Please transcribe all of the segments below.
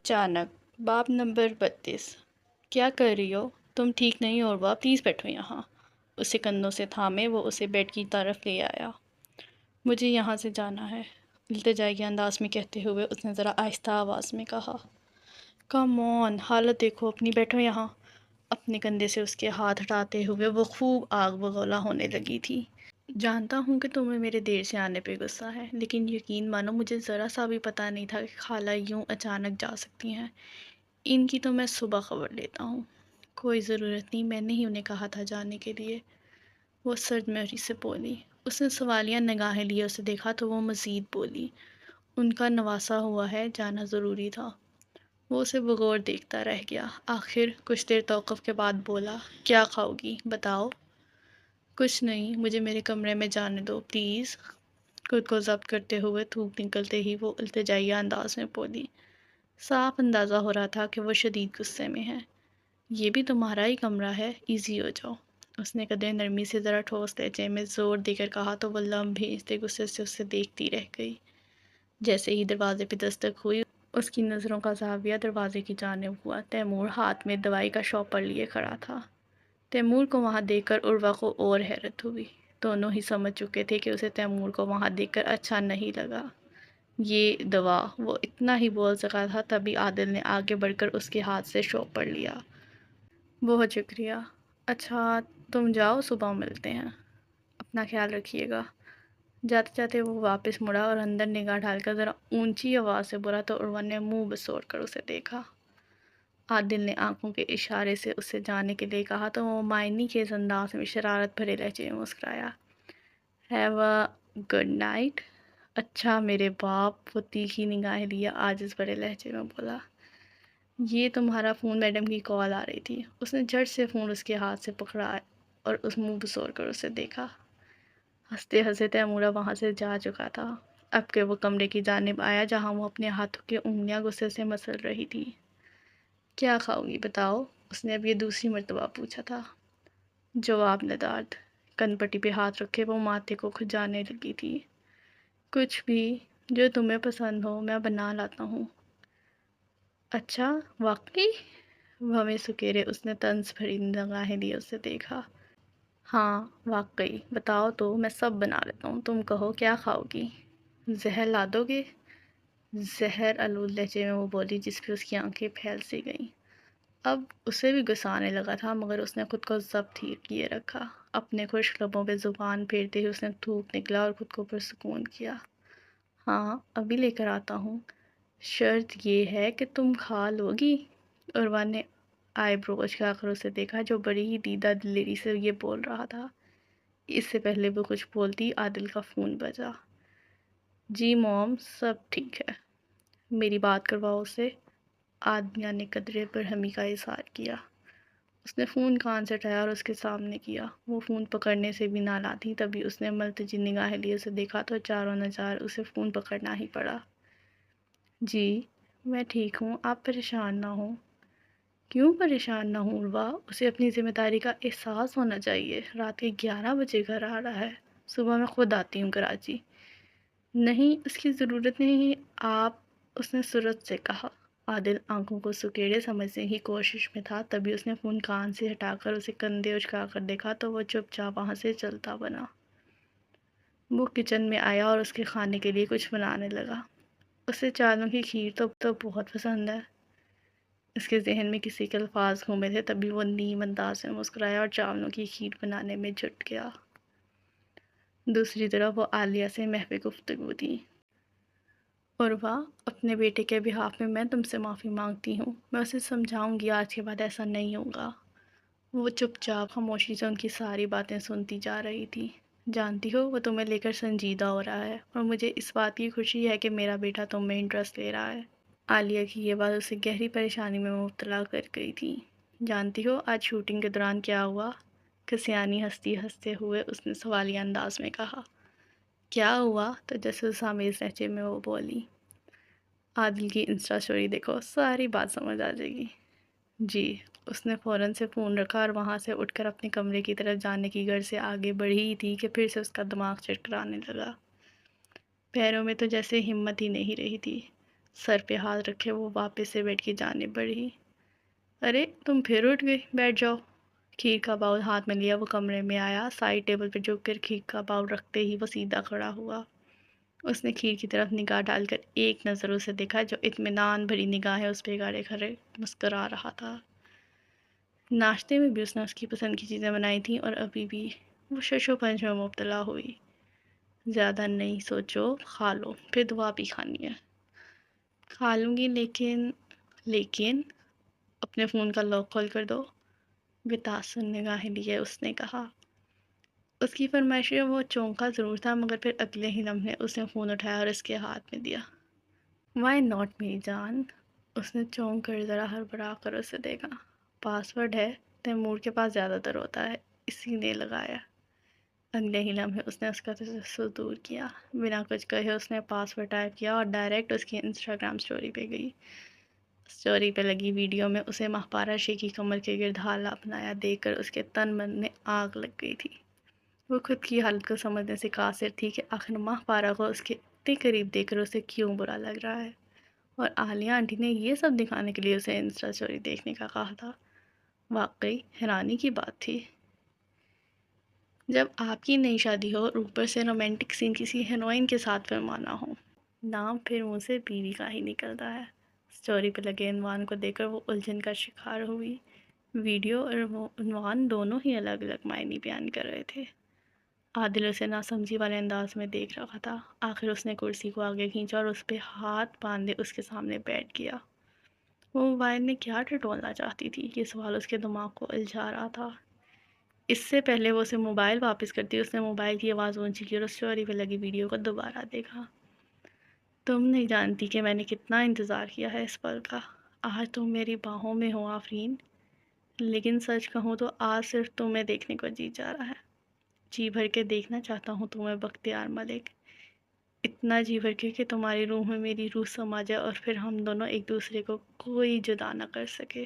اچانک باب نمبر 32۔ کیا کر رہی ہو؟ تم ٹھیک نہیں ہو عروا، پلیز بیٹھو یہاں۔ اسے کندھوں سے تھامے وہ اسے بیڈ کی طرف لے آیا۔ مجھے یہاں سے جانا ہے، التجائی کے انداز میں کہتے ہوئے اس نے ذرا آہستہ آواز میں کہا۔ کم آن، حالت دیکھو اپنی، بیٹھو یہاں۔ اپنے کندھے سے اس کے ہاتھ ہٹاتے ہوئے وہ خوب آگ بگولا ہونے لگی تھی۔ جانتا ہوں کہ تمہیں میرے دیر سے آنے پہ غصہ ہے، لیکن یقین مانو مجھے ذرا سا بھی پتہ نہیں تھا کہ خالہ یوں اچانک جا سکتی ہیں۔ ان کی تو میں صبح خبر لیتا ہوں۔ کوئی ضرورت نہیں، میں نے ہی انہیں کہا تھا جانے کے لیے، وہ سرجمری سے بولی۔ اس نے سوالیہ نگاہیں لیے اسے دیکھا تو وہ مزید بولی۔ ان کا نواسا ہوا ہے، جانا ضروری تھا۔ وہ اسے بغور دیکھتا رہ گیا، آخر کچھ دیر توقف کے بعد بولا، کیا کھاؤ گی بتاؤ؟ کچھ نہیں، مجھے میرے کمرے میں جانے دو پلیز۔ خود کو ضبط کرتے ہوئے تھوک نکلتے ہی وہ التجائیہ انداز میں بولی۔ صاف اندازہ ہو رہا تھا کہ وہ شدید غصے میں ہے۔ یہ بھی تمہارا ہی کمرہ ہے، ایزی ہو جاؤ۔ اس نے قدرے نرمی سے ذرا ٹھوس لہجے میں زور دے کر کہا تو وہ لم بھیجتے غصے سے اسے دیکھتی رہ گئی۔ جیسے ہی دروازے پہ دستک ہوئی، اس کی نظروں کا زاویہ دروازے کی جانب ہوا۔ تیمور ہاتھ میں دوائی کا شاپر لیے کھڑا تھا۔ تیمور کو وہاں دیکھ کر عروہ کو اور حیرت ہوئی۔ دونوں ہی سمجھ چکے تھے کہ اسے تیمور کو وہاں دیکھ کر اچھا نہیں لگا۔ یہ دوا، وہ اتنا ہی بول سکا تھا، تبھی عادل نے آگے بڑھ کر اس کے ہاتھ سے شاپر لیا۔ بہت شکریہ۔ اچھا تم جاؤ، صبح ملتے ہیں، اپنا خیال رکھیے گا۔ جاتے جاتے وہ واپس مڑا اور اندر نگاہ ڈال کر ذرا اونچی آواز سے بولا تو عروہ نے منہ بسوڑ کر اسے دیکھا۔ عادل نے آنکھوں کے اشارے سے اسے جانے کے لیے کہا تو وہ معنی خیز انداز میں شرارت بھرے لہجے میں مسکرایا۔ Have a good night. اچھا میرے باپ، وہ تیکھی نگاہیں لیے عاجز بھرے لہجے میں بولا۔ یہ تمہارا فون، میڈم کی کال آ رہی تھی۔ اس نے جھٹ سے فون اس کے ہاتھ سے پکڑا اور اس منہ بسوڑ کر اسے دیکھا۔ ہنستے ہنستے تیمورہ وہاں سے جا چکا تھا، اب کہ وہ کمرے کی جانب آیا جہاں وہ اپنے ہاتھوں کی انگلیاں غصے سے مسل رہی تھی۔ کیا کھاؤ گی بتاؤ؟ اس نے اب یہ دوسری مرتبہ پوچھا تھا۔ جواب ندارد، کن پٹی پہ ہاتھ رکھے وہ ماتھے کو کھجانے لگی تھی۔ کچھ بھی جو تمہیں پسند ہو میں بنا لاتا ہوں۔ اچھا واقعی؟ وہ ہمیں سکیرے اس نے طنز بھری نگاہیں لیے اسے دیکھا۔ ہاں واقعی، بتاؤ تو میں سب بنا لیتا ہوں، تم کہو کیا کھاؤ گی؟ زہر لا دو گے؟ زہر آلود لہجے میں وہ بولی جس پہ اس کی آنکھیں پھیل سی گئیں۔ اب اسے بھی غصہ آنے لگا تھا مگر اس نے خود کو ضبط ہی کیے رکھا۔ اپنے خشک لبوں پہ زبان پھیرتے ہی اس نے تھوک نکلا اور خود کو پرسکون کیا۔ ہاں ابھی لے کر آتا ہوں، شرط یہ ہے کہ تم کھا لو گی؟ عروہ نے آئی برو اچکا کر اسے دیکھا جو بڑی ہی دیدہ دلیری سے یہ بول رہا تھا۔ اس سے پہلے وہ کچھ بولتی عادل کا فون بجا۔ جی موم، سب ٹھیک ہے، میری بات کرواؤ اسے۔ عادیہ نے قدرے برہمی کا اظہار کیا۔ اس نے فون کان سے اٹھایا اور اس کے سامنے کیا۔ وہ فون پکڑنے سے بھی نہ لاتی، تبھی اس نے ملتجی نگاہیں لیے اسے دیکھا تو چاروں نظار اسے فون پکڑنا ہی پڑا۔ جی میں ٹھیک ہوں، آپ پریشان نہ ہوں۔ کیوں پریشان نہ ہوں عروہ؟ اسے اپنی ذمہ داری کا احساس ہونا چاہیے۔ رات کے 11 بجے گھر آ رہا ہے، صبح میں خود آتی ہوں کراچی۔ نہیں اس کی ضرورت نہیں آپ، اس نے سرعت سے کہا۔ عادل آنکھوں کو سکیڑے سمجھنے کی کوشش میں تھا، تبھی اس نے فون کان سے ہٹا کر اسے کندھے اچکا کر دیکھا تو وہ چپ چاپ وہاں سے چلتا بنا۔ وہ کچن میں آیا اور اس کے کھانے کے لیے کچھ بنانے لگا۔ اسے چاولوں کی کھیر تو بہت پسند ہے۔ اس کے ذہن میں کسی کے الفاظ گھومے تھے، تبھی وہ نیم انداز میں مسکرایا اور چاولوں کی کھیر بنانے میں جٹ گیا۔ دوسری طرف وہ عالیہ سے محو گفتگو تھی۔ عروہ، اپنے بیٹے کے بہاف میں تم سے معافی مانگتی ہوں، میں اسے سمجھاؤں گی آج کے بعد ایسا نہیں ہوگا۔ وہ چپ چاپ خاموشی سے ان کی ساری باتیں سنتی جا رہی تھی۔ جانتی ہو وہ تمہیں لے کر سنجیدہ ہو رہا ہے اور مجھے اس بات کی خوشی ہے کہ میرا بیٹا تم میں انٹرسٹ لے رہا ہے۔ عالیہ کی یہ بات اسے گہری پریشانی میں مبتلا کر گئی تھی۔ جانتی ہو آج شوٹنگ کے دوران کیا ہوا؟ کسیانی ہنستے ہوئے اس نے سوالیہ انداز میں کہا۔ کیا ہوا؟ تجسس آمیز لہجے میں وہ بولی۔ عادل کی انسٹا اسٹوری دیکھو، ساری بات سمجھ آ جائے گی۔ جی، اس نے فوراً سے فون رکھا اور وہاں سے اٹھ کر اپنے کمرے کی طرف جانے کی غرض سے آگے بڑھی ہی تھی کہ پھر سے اس کا دماغ چرکرانے لگا۔ پیروں میں تو جیسے ہمت ہی نہیں رہی تھی۔ سر پہ ہاتھ رکھے وہ واپس سے بیڈ کی جانب بڑھی۔ ارے تم پھر اٹھ گئی، بیٹھ جاؤ۔ کھیر کا باؤل ہاتھ میں لیا وہ کمرے میں آیا، سائڈ ٹیبل پہ جھک کر کھیر کا باؤل رکھتے ہی وہ سیدھا کھڑا ہوا۔ اس نے کھیر کی طرف نگاہ ڈال کر ایک نظر اسے دیکھا جو اطمینان بھری نگاہیں اس پہ گاڑے کھڑے مسکرا رہا تھا۔ ناشتے میں بھی اس نے اس کی پسند کی چیزیں بنائی تھیں اور ابھی بھی وہ شش و پنج میں مبتلا ہوئی۔ زیادہ نہیں سوچو، کھا لو، پھر دعا بھی کھانی ہے۔ کھا لوں گی لیکن اپنے فون کا لاک کھول کر دو، بتاثر نگاہیں لیے اس نے کہا۔ اس کی فرمائشیں وہ چونکا ضرور تھا مگر پھر اگلے ہی لمحے اس نے فون اٹھایا اور اس کے ہاتھ میں دیا۔ وائی ناٹ میری جان؟ اس نے چونک کر ذرا ہڑبڑا کر اسے دیکھا۔ پاس ورڈ ہے، تیمور کے پاس زیادہ تر ہوتا ہے، اسی نے لگایا۔ اگلے ہی لمحے اس نے اس کا تجسس دور کیا۔ بنا کچھ کہے اس نے پاس ورڈ ٹائپ کیا اور ڈائریکٹ اس کی انسٹاگرام سٹوری پہ گئی۔ سٹوری پہ لگی ویڈیو میں اسے ماہ پارہ شیخی کمر کے گرد حالا اپنایا دیکھ کر اس کے تن من میں آگ لگ گئی تھی۔ وہ خود کی حالت کو سمجھنے سے قاصر تھی کہ آخر ماہ پارہ کو اس کے اتنے قریب دیکھ کر اسے کیوں برا لگ رہا ہے، اور عالیہ آنٹی نے یہ سب دکھانے کے لیے اسے انسٹا سٹوری دیکھنے کا کہا تھا۔ واقعی حیرانی کی بات تھی۔ جب آپ کی نئی شادی ہو اور اوپر سے رومانٹک سین کسی ہیروئن کے ساتھ فرمانا ہو، نام پھر منہ سے بیوی کا ہی نکلتا ہے۔ سٹوری پہ لگے عنوان کو دیکھ کر وہ الجھن کا شکار ہوئی۔ ویڈیو اور وہ عنوان دونوں ہی الگ الگ معنی بیان کر رہے تھے۔ عادل اسے ناسمجھی والے انداز میں دیکھ رہا تھا۔ آخر اس نے کرسی کو آگے کھینچا اور اس پہ ہاتھ باندھے اس کے سامنے بیٹھ گیا۔ وہ موبائل میں کیا ٹٹولنا چاہتی تھی، یہ سوال اس کے دماغ کو الجھا رہا تھا۔ اس سے پہلے وہ اسے موبائل واپس کرتی اس نے موبائل کی آواز اونچی کی اور سٹوری پہ لگی ویڈیو کو دوبارہ دیکھا۔ تم نہیں جانتی کہ میں نے کتنا انتظار کیا ہے اس پل کا۔ آج تم میری باہوں میں ہو آفرین، لیکن سچ کہوں تو آج صرف تمہیں دیکھنے کو جی جا رہا ہے۔ جی بھر کے دیکھنا چاہتا ہوں تمہیں بختیار ملک، اتنا جی بھر کے کہ تمہاری روح میں میری روح سما جائے اور پھر ہم دونوں ایک دوسرے کو کوئی جدا نہ کر سکے۔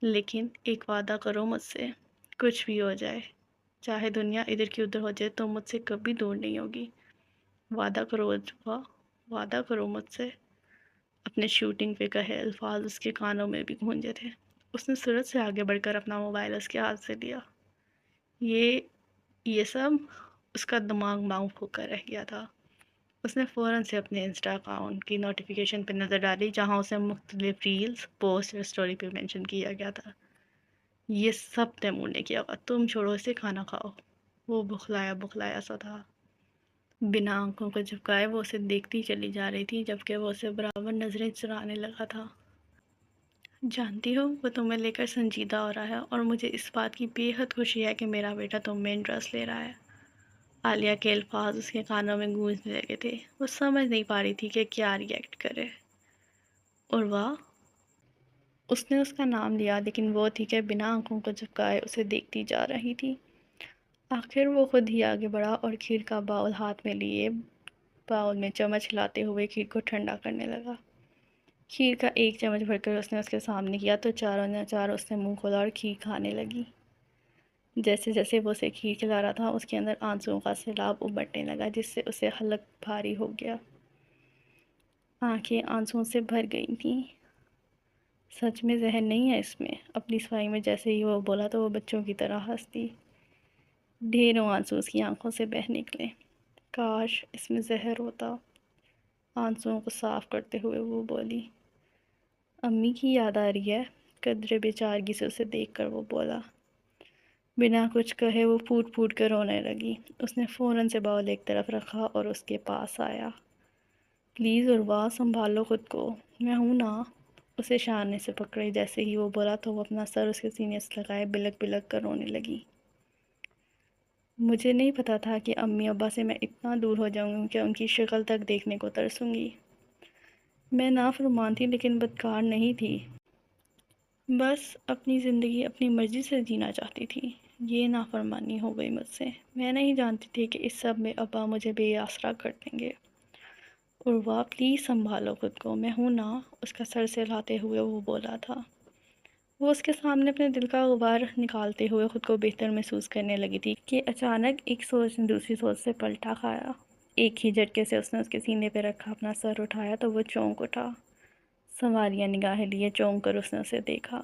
لیکن ایک وعدہ کرو مجھ سے، کچھ بھی ہو جائے، چاہے دنیا ادھر کی ادھر ہو جائے، تم مجھ سے کبھی دور نہیں ہوگی۔ وعدہ کرو اجوا، وعدہ کرو مجھ سے۔ اپنے شوٹنگ پہ کہے الفاظ اس کے کانوں میں بھی گونجے تھے۔ اس نے سرعت سے آگے بڑھ کر اپنا موبائل اس کے ہاتھ سے لیا۔ یہ سب اس کا دماغ معاف ہو کر رہ گیا تھا۔ اس نے فوراً سے اپنے انسٹا اکاؤنٹ کی نوٹیفیکیشن پہ نظر ڈالی جہاں اسے مختلف ریلز، پوسٹ اور سٹوری پہ مینشن کیا گیا تھا۔ یہ سب تیمور نے کیا ہوگا، تم چھوڑو اسے، کھانا کھاؤ۔ وہ بخلایا سا تھا۔ بنا آنکھوں کو جھپکائے وہ اسے دیکھتی چلی جا رہی تھی جبکہ وہ اسے برابر نظریں چرانے لگا تھا۔ جانتی ہو وہ تمہیں لے کر سنجیدہ ہو رہا ہے اور مجھے اس بات کی بے حد خوشی ہے کہ میرا بیٹا تم میں انٹرسٹ لے رہا ہے۔ عالیہ کے الفاظ اس کے کانوں میں گونجنے لگے تھے۔ وہ سمجھ نہیں پا رہی تھی کہ کیا ریئیکٹ کرے۔ اور واہ، اس نے اس کا نام لیا لیکن وہ تھی کہ بنا آنکھوں کو جھپکائے اسے دیکھتی جا رہی تھی۔ آخر وہ خود ہی آگے بڑھا اور کھیر کا باؤل ہاتھ میں لیے باؤل میں چمچ ہلاتے ہوئے کھیر کو ٹھنڈا کرنے لگا۔ کھیر کا ایک چمچ بھر کر اس نے اس کے سامنے کیا تو چاروں ناچار اس نے منہ کھولا اور کھیر کھانے لگی۔ جیسے جیسے وہ اسے کھیر کھلا رہا تھا اس کے اندر آنسوؤں کا سیلاب امٹنے لگا جس سے اسے حلق بھاری ہو گیا۔ آنکھیں آنسوؤں سے بھر گئی تھیں۔ سچ میں زہر نہیں ہے اس میں، اپنی صفائی میں جیسے ہی وہ بولا تو وہ بچوں کی طرح ہنستی۔ ڈھیروں آنسو اس کی آنکھوں سے بہہ نکلے۔ کاش اس میں زہر ہوتا۔ آنسوؤں کو صاف کرتے ہوئے وہ بولی۔ امی کی یاد آ رہی ہے، قدرے بے چارگی سے اسے دیکھ کر وہ بولا۔ بنا کچھ کہے وہ پھوٹ پھوٹ کر رونے لگی۔ اس نے فوراً سے باؤل ایک طرف رکھا اور اس کے پاس آیا۔ پلیز عروہ، سنبھالو خود کو، میں ہوں نا۔ اسے شانے سے پکڑے جیسے ہی وہ بولا تو وہ اپنا سر اس کے سینے سے لگائے بلک بلک کر رونے لگی۔ مجھے نہیں پتا تھا کہ امی ابا سے میں اتنا دور ہو جاؤں گی کہ ان کی شکل تک دیکھنے کو ترسوں گی۔ میں نافرمان تھی لیکن بدکار نہیں تھی۔ بس اپنی زندگی اپنی مرضی سے جینا چاہتی تھی۔ یہ نافرمانی ہو گئی مجھ سے۔ میں نہیں جانتی تھی کہ اس سب میں ابا مجھے بے آسرا کر دیں گے۔ عروہ پلیز سنبھالو خود کو، میں ہوں نا، اس کا سر سہلاتے ہوئے وہ بولا تھا۔ وہ اس کے سامنے اپنے دل کا غبار نکالتے ہوئے خود کو بہتر محسوس کرنے لگی تھی کہ اچانک ایک سوچ نے دوسری سوچ سے پلٹا کھایا۔ ایک ہی جھٹکے سے اس نے اس کے سینے پہ رکھا اپنا سر اٹھایا تو وہ چونک اٹھا۔ سنواریاں نگاہیں لیے چونک کر اس نے اسے دیکھا۔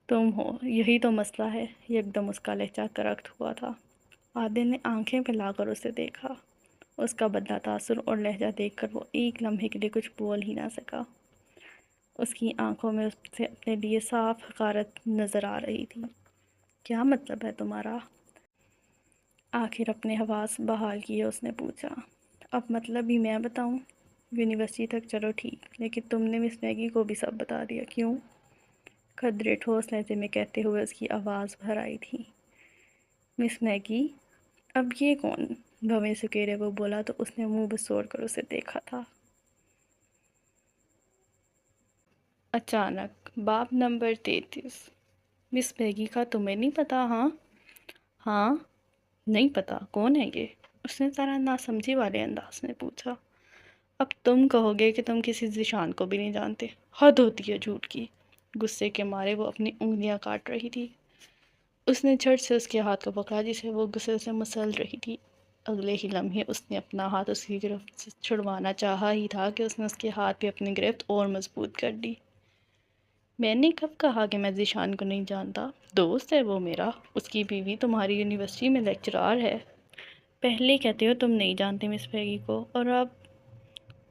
تم ہو، یہی تو مسئلہ ہے۔ یکدم اس کا لہجہ کرخت ہوا تھا۔ عادل نے آنکھیں پھیلا کر اسے دیکھا۔ اس کا بدلہ تاثر اور لہجہ دیکھ کر وہ ایک لمحے کے لیے کچھ بول ہی نہ سکا۔ اس کی آنکھوں میں اس سے اپنے لیے صاف حقارت نظر آ رہی تھی۔ کیا مطلب ہے تمہارا؟ آخر اپنے حواس بحال کیے اس نے پوچھا۔ اب مطلب ہی میں بتاؤں؟ یونیورسٹی تک چلو ٹھیک، لیکن تم نے مس میگی کو بھی سب بتا دیا، کیوں؟ خدرے ٹھوس لہجے میں کہتے ہوئے اس کی آواز بھر آئی تھی۔ مس میگی؟ اب یہ کون؟ بھویں سکیرے وہ بولا تو اس نے منہ بسوڑ کر اسے دیکھا تھا۔ اچانک باب نمبر 33۔ مس میگی کا تمہیں نہیں پتا؟ ہاں ہاں، نہیں پتا، کون ہے یہ؟ اس نے ذرا ناسمجھی والے انداز میں پوچھا۔ اب تم کہو گے کہ تم کسی ذیشان کو بھی نہیں جانتے؟ حد ہوتی ہے جھوٹ کی۔ غصے کے مارے وہ اپنی انگلیاں کاٹ رہی تھی۔ اس نے جھٹ سے اس کے ہاتھ کو پکڑا جسے وہ غصے سے مسل رہی تھی۔ اگلے ہی لمحے اس نے اپنا ہاتھ اس کی گرفت سے چھڑوانا چاہا ہی تھا کہ اس نے اس کے ہاتھ پہ اپنی گرفت اور مضبوط کر دی۔ میں نے کب کہا کہ میں ذیشان کو نہیں جانتا؟ دوست ہے وہ میرا، اس کی بیوی تمہاری یونیورسٹی میں لیکچرار ہے۔ پہلے کہتے ہو تم نہیں جانتے مس میگی کو، اور اب؟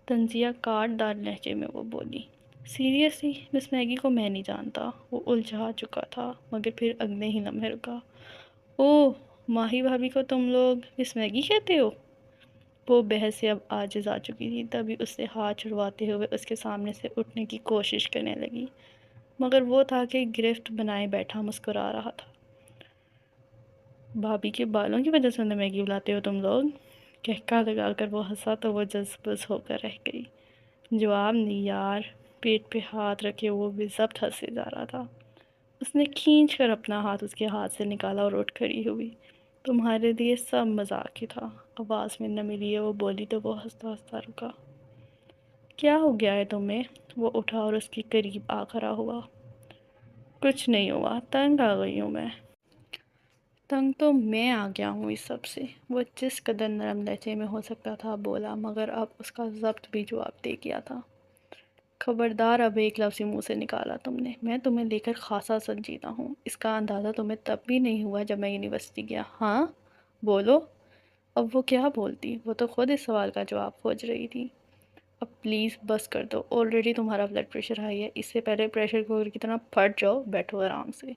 طنزیہ کاٹ دار لہجے میں وہ بولی۔ سیریسلی مس میگی کو میں نہیں جانتا۔ وہ الجھا چکا تھا مگر پھر اگلے ہی لمحے رکا۔ اوہ، ماہی بھابھی کو تم لوگ مس میگی کہتے ہو؟ وہ بحث سے اب عاجز آ چکی تھی، تبھی اس سے ہاتھ چھڑواتے ہوئے اس کے سامنے سے اٹھنے کی کوشش کرنے لگی، مگر وہ تھا کہ گرفت بنائے بیٹھا مسکرا رہا تھا۔ بھابھی کے بالوں کی وجہ سے انہیں میگی بلاتے ہو تم لوگ؟ کہکا لگا کر وہ ہنسا تو وہ جذبز ہو کر رہ گئی۔ جواب نہیں یار۔ پیٹ پہ ہاتھ رکھے وہ بے ضبط ہنسے جا رہا تھا۔ اس نے کھینچ کر اپنا ہاتھ اس کے ہاتھ سے نکالا اور اٹھ کھڑی ہوئی۔ تمہارے لیے سب مذاق ہی تھا۔ آواز میں نمی لیے وہ بولی تو وہ ہنستا ہنستا رکا۔ کیا ہو گیا ہے تمہیں؟ وہ اٹھا اور اس کے قریب آ کھڑا ہوا۔ کچھ نہیں ہوا، تنگ آ گئی ہوں میں۔ تنگ تو میں آ گیا ہوں اس سب سے، وہ جس قدر نرم لہجے میں ہو سکتا تھا بولا، مگر اب اس کا ضبط بھی جواب دے گیا تھا۔ خبردار اب ایک لفظ منہ سے نکالا تم نے، میں تمہیں لے کر خاصا سنجیدہ ہوں۔ اس کا اندازہ تمہیں تب بھی نہیں ہوا جب میں یونیورسٹی گیا۔ ہاں بولو۔ اب وہ کیا بولتی، وہ تو خود اس سوال کا جواب کھوج رہی تھی۔ اب پلیز بس کر دو، آلریڈی تمہارا بلڈ پریشر ہائی ہے، اس سے پہلے پریشر کوکر کی طرح پھٹ جاؤ، بیٹھو آرام سے۔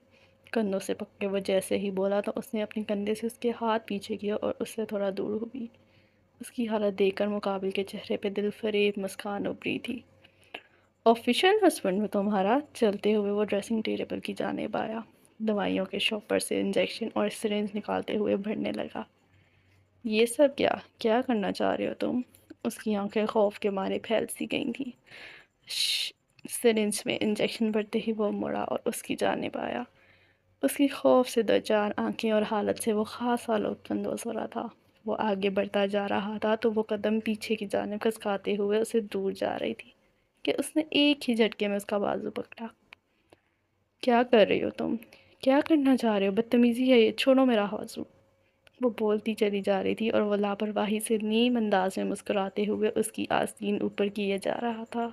کندھوں سے پکڑ کے وہ جیسے ہی بولا تو اس نے اپنے کندھے سے اس کے ہاتھ پیچھے کیا اور اس سے تھوڑا دور ہوئی۔ اس کی حالت دیکھ کر مقابل کے چہرے پہ دل فریب مسکان ابھری تھی۔ آفیشل ہسبینڈ میں تمہارا؟ چلتے ہوئے وہ ڈریسنگ ٹیبل کی جانب آیا، دوائیوں کے شاپر سے انجیکشن اور سرنج نکالتے ہوئے بھرنے لگا۔ یہ سب کیا کرنا چاہ رہے ہو تم؟ اس کی آنکھیں خوف کے مارے پھیل سی گئی تھیں۔ سرنج میں انجیکشن بھرتے ہی وہ مڑا اور اس کی جانب آیا۔ اس کی خوف سے دوچار آنکھیں اور حالت سے وہ خاصا لطف اندوز ہو رہا تھا۔ وہ آگے بڑھتا جا رہا تھا تو وہ قدم پیچھے کی جانب کھسکاتے ہوئے اسے دور جا رہی تھی کہ اس نے ایک ہی جھٹکے میں اس کا بازو پکڑا۔ کیا کر رہی ہو تم؟ کیا کرنا چاہ رہے ہو؟ بدتمیزی ہے یہ، چھوڑو میرا بازو۔ وہ بولتی چلی جا رہی تھی اور وہ لاپرواہی سے نیم انداز میں مسکراتے ہوئے اس کی آستین اوپر کیے جا رہا تھا۔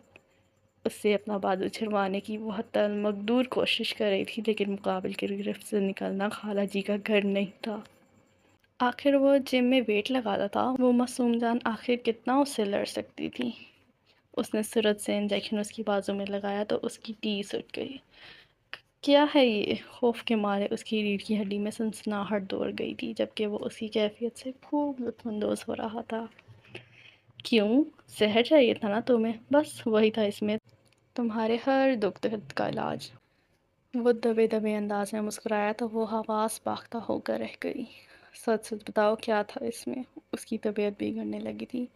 اس سے اپنا بازو چھڑوانے کی وہ حتی المقدور کوشش کر رہی تھی، لیکن مقابل کی گرفت سے نکلنا خالہ جی کا گھر نہیں تھا۔ آخر وہ جم میں ویٹ لگاتا تھا، وہ معصوم جان آخر کتنا اس سے لڑ سکتی تھی۔ اس نے سرعت سے انجیکشن اس کی بازو میں لگایا تو اس کی ٹیس اٹھ گئی۔ کیا ہے یہ؟ خوف کے مارے اس کی ریڑھ کی ہڈی میں سنسناہٹ دوڑ گئی تھی، جبکہ وہ اس کی کیفیت سے خوب لطف اندوز ہو رہا تھا۔ کیوں؟ زہر چاہیے تھا نا تمہیں؟ بس وہی تھا اس میں تمہارے ہر دکھ درد کا علاج۔ وہ دبے دبے انداز میں مسکرایا تو وہ حواس باختہ ہو کر رہ گئی۔ سچ سچ بتاؤ کیا تھا اس میں؟ اس کی طبیعت بگڑنے لگی تھی۔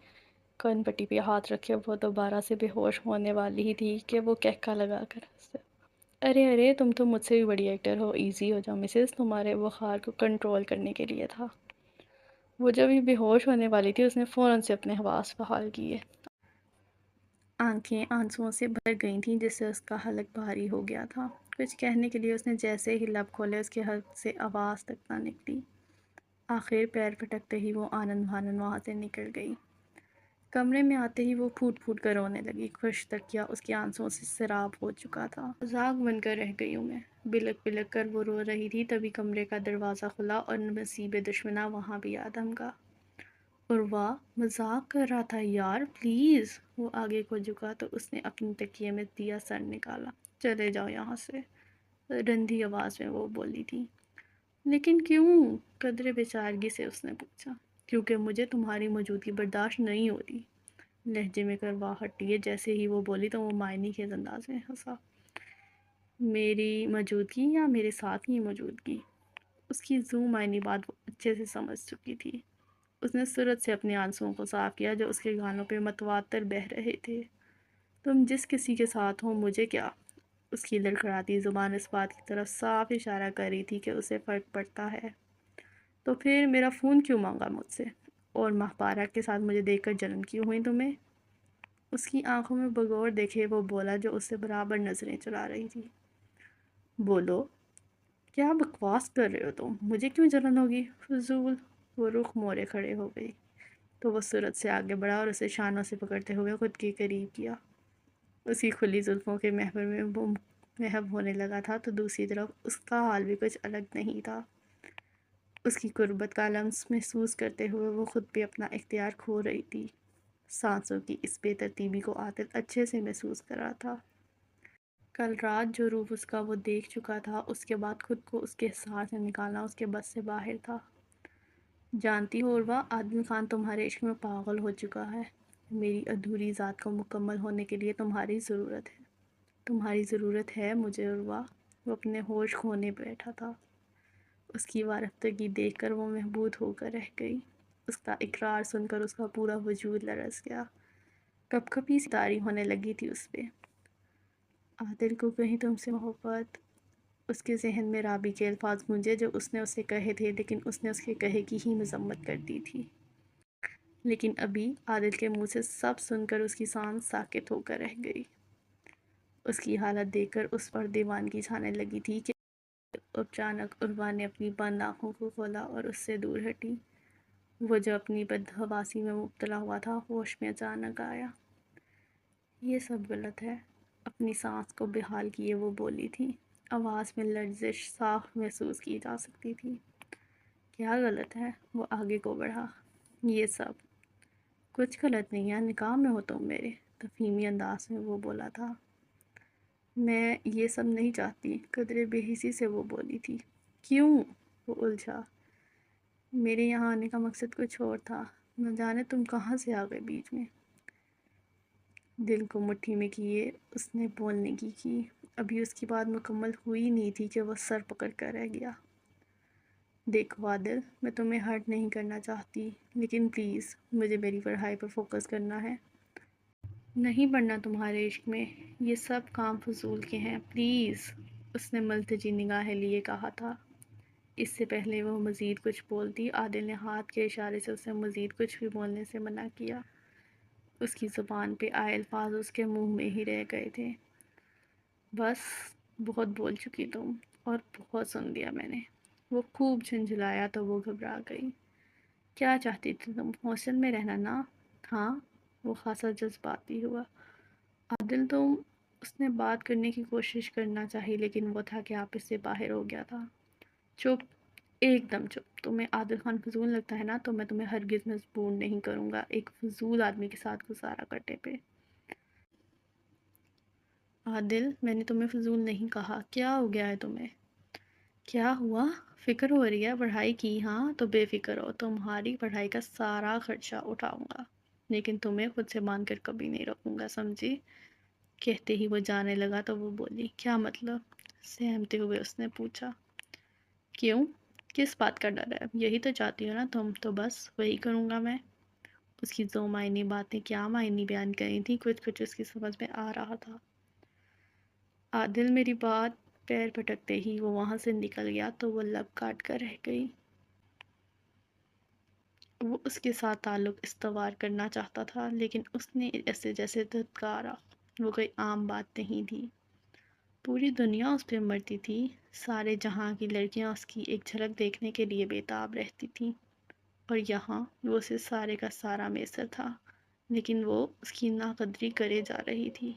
کن پٹی پہ ہاتھ رکھے وہ دوبارہ سے بے ہوش ہونے والی ہی تھی کہ وہ کہکا لگا کر ہنسا۔ ارے تم تو مجھ سے بھی بڑی ایکٹر ہو، ایزی ہو جاؤ مسز، تمہارے بخار کو کنٹرول کرنے کے لیے تھا۔ وہ جب ہی بے ہوش ہونے والی تھی اس نے فوراً سے اپنے حواس بحال کیے۔ آنکھیں آنسوؤں سے بھر گئی تھیں جس سے اس کا حلق بھاری ہو گیا تھا۔ کچھ کہنے کے لیے اس نے جیسے ہی لب کھولے اس کے حلق سے آواز تک نہ نکلی۔ آخر پیر پٹکتے ہی وہ آنن بھانن وہاں سے نکل گئی۔ کمرے میں آتے ہی وہ پھوٹ پھوٹ کر رونے لگی۔ خوش تکیا اس کے آنسوؤں سے سیراب ہو چکا تھا۔ مذاق بن کر رہ گئی ہوں میں، بلک بلک کر وہ رو رہی تھی۔ تبھی کمرے کا دروازہ کھلا اور نصیب دشمنا وہاں بھی آ دھمکا۔ عروہ مذاق کر رہا تھا یار، پلیز۔ وہ آگے کو جھکا تو اس نے اپنی تکیے میں دیا سر نکالا۔ چلے جاؤ یہاں سے، رندھی آواز میں وہ بولی تھی۔ لیکن کیوں؟ قدرے بیچارگی سے اس نے پوچھا۔ کیونکہ مجھے تمہاری موجودگی برداشت نہیں ہو رہی، لہجے میں کرواہٹ لیے جیسے ہی وہ بولی تو وہ معنی خیز انداز میں ہنسا۔ میری موجودگی یا میرے ساتھ کی موجودگی؟ اس کی ذو معنی بات وہ اچھے سے سمجھ چکی تھی۔ اس نے سرعت سے اپنے آنسوؤں کو صاف کیا جو اس کے گانوں پہ متواتر بہہ رہے تھے۔ تم جس کسی کے ساتھ ہو مجھے کیا؟ اس کی لڑکھڑاتی زبان اس بات کی طرف صاف اشارہ کر رہی تھی کہ اسے فرق پڑتا ہے۔ تو پھر میرا فون کیوں مانگا مجھ سے؟ اور ماہ پارہ کے ساتھ مجھے دیکھ کر جلن کیوں ہوئی تمہیں؟ اس کی آنکھوں میں بغور دیکھے وہ بولا جو اس سے برابر نظریں چلا رہی تھی۔ بولو، کیا بکواس کر رہے ہو تم؟ مجھے کیوں جلن ہوگی؟ فضول۔ وہ رخ موڑے کھڑے ہو گئی تو وہ سرعت سے آگے بڑھا اور اسے شانوں سے پکڑتے ہوئے خود کے قریب کیا۔ اس کی کھلی زلفوں کے محور میں وہ محو ہونے لگا تھا تو دوسری طرف اس کا حال بھی کچھ الگ نہیں تھا۔ اس کی قربت کا لمس محسوس کرتے ہوئے وہ خود پہ اپنا اختیار کھو رہی تھی۔ سانسوں کی اس بے ترتیبی کو عادل اچھے سے محسوس کر رہا تھا۔ کل رات جو روپ اس کا وہ دیکھ چکا تھا، اس کے بعد خود کو اس کے حصار سے نکالنا اس کے بس سے باہر تھا۔ جانتی ہو عروہ، عادل خان تمہارے عشق میں پاگل ہو چکا ہے۔ میری ادھوری ذات کو مکمل ہونے کے لیے تمہاری ضرورت ہے۔ تمہاری ضرورت ہے مجھے عروہ۔ وہ اپنے ہوش کھونے بیٹھا تھا۔ اس کی وارفتگی دیکھ کر وہ محبود ہو کر رہ گئی۔ اس کا اقرار سن کر اس کا پورا وجود لرز گیا۔ کپ کپی سی طاری ہونے لگی تھی اس پہ۔ عادل کو کہیں تم سے محبت؟ اس کے ذہن میں رابی کے الفاظ گونجے جو اس نے اسے کہے تھے، لیکن اس نے اس کے کہے کی ہی مذمت کر دی تھی۔ لیکن ابھی عادل کے منہ سے سب سن کر اس کی سانس ساکت ہو کر رہ گئی۔ اس کی حالت دیکھ کر اس پر دیوانگی چھانے لگی تھی کہ اچانک عروہ نے اپنی بند آنکھوں کو کھولا اور اس سے دور ہٹی۔ وہ جو اپنی بدحواسی میں مبتلا ہوا تھا ہوش میں اچانک آیا۔ یہ سب غلط ہے، اپنی سانس کو بحال کیے وہ بولی تھی۔ آواز میں لرزش صاف محسوس کی جا سکتی تھی۔ کیا غلط ہے؟ وہ آگے کو بڑھا۔ یہ سب کچھ غلط نہیں ہے، نکاح میں ہو تم میرے، تفہیمی انداز میں وہ بولا تھا۔ میں یہ سب نہیں چاہتی، قدرے بے حسی سے وہ بولی تھی۔ کیوں؟ وہ الجھا۔ میرے یہاں آنے کا مقصد کچھ اور تھا، نہ جانے تم کہاں سے آ گئے بیچ میں۔ دل کو مٹھی میں کیے اس نے بولنے کی ابھی اس کی بات مکمل ہوئی نہیں تھی کہ وہ سر پکڑ کر رہ گیا۔ دیکھو عادل، میں تمہیں ہرٹ نہیں کرنا چاہتی، لیکن پلیز مجھے میری پڑھائی پر فوکس کرنا ہے۔ نہیں پڑھنا تمہارے عشق میں، یہ سب کام فضول کے ہیں، پلیز۔ اس نے ملتجی نگاہیں لیے کہا تھا۔ اس سے پہلے وہ مزید کچھ بولتی، عادل نے ہاتھ کے اشارے سے اسے مزید کچھ بھی بولنے سے منع کیا۔ اس کی زبان پہ آئے الفاظ اس کے منہ میں ہی رہ گئے تھے۔ بس، بہت بول چکی تم، اور بہت سن لیا میں نے۔ وہ خوب جھنجھلایا تو وہ گھبرا گئی۔ کیا چاہتی تھی تم؟ ہاسٹل میں رہنا نا؟ ہاں۔ وہ خاصا جذباتی ہوا۔ عادل تم، اس نے بات کرنے کی کوشش کرنا چاہی لیکن وہ تھا کہ آپ اس سے باہر ہو گیا تھا۔ چپ، ایک دم چپ۔ تمہیں عادل خان فضول لگتا ہے نا تو میں تمہیں ہرگز مجبور نہیں کروں گا ایک فضول آدمی کے ساتھ گزارا کرنے پہ۔ عادل، میں نے تمہیں فضول نہیں کہا، کیا ہو گیا ہے تمہیں؟ کیا ہوا؟ فکر ہو رہی ہے پڑھائی کی؟ ہاں تو بے فکر ہو، تمہاری پڑھائی کا سارا خرچہ اٹھاؤں گا، لیکن تمہیں خود سے باندھ کر کبھی نہیں رکھوں گا، سمجھی؟ کہتے ہی وہ جانے لگا تو وہ بولی، کیا مطلب؟ سہمتے ہوئے اس نے پوچھا۔ کیوں؟ کس بات کا ڈر ہے؟ یہی تو چاہتی ہو نا تم، تو بس وہی کروں گا میں۔ اس کی دو معنی باتیں کیا معنی بیان کری تھی، کچھ کچھ اس کی سمجھ میں آ رہا تھا۔ عادل، میری بات۔ پیر پٹکتے ہی وہ وہاں سے نکل گیا تو وہ لب کاٹ کر رہ گئی۔ وہ اس کے ساتھ تعلق استوار کرنا چاہتا تھا لیکن اس نے ایسے جیسے دھتکارا۔ وہ کوئی عام بات نہیں تھی۔ پوری دنیا اس پہ مرتی تھی، سارے جہاں کی لڑکیاں اس کی ایک جھلک دیکھنے کے لیے بےتاب رہتی تھیں، اور یہاں وہ اسے سارے کا سارا میسر تھا، لیکن وہ اس کی ناقدری کرے جا رہی تھی۔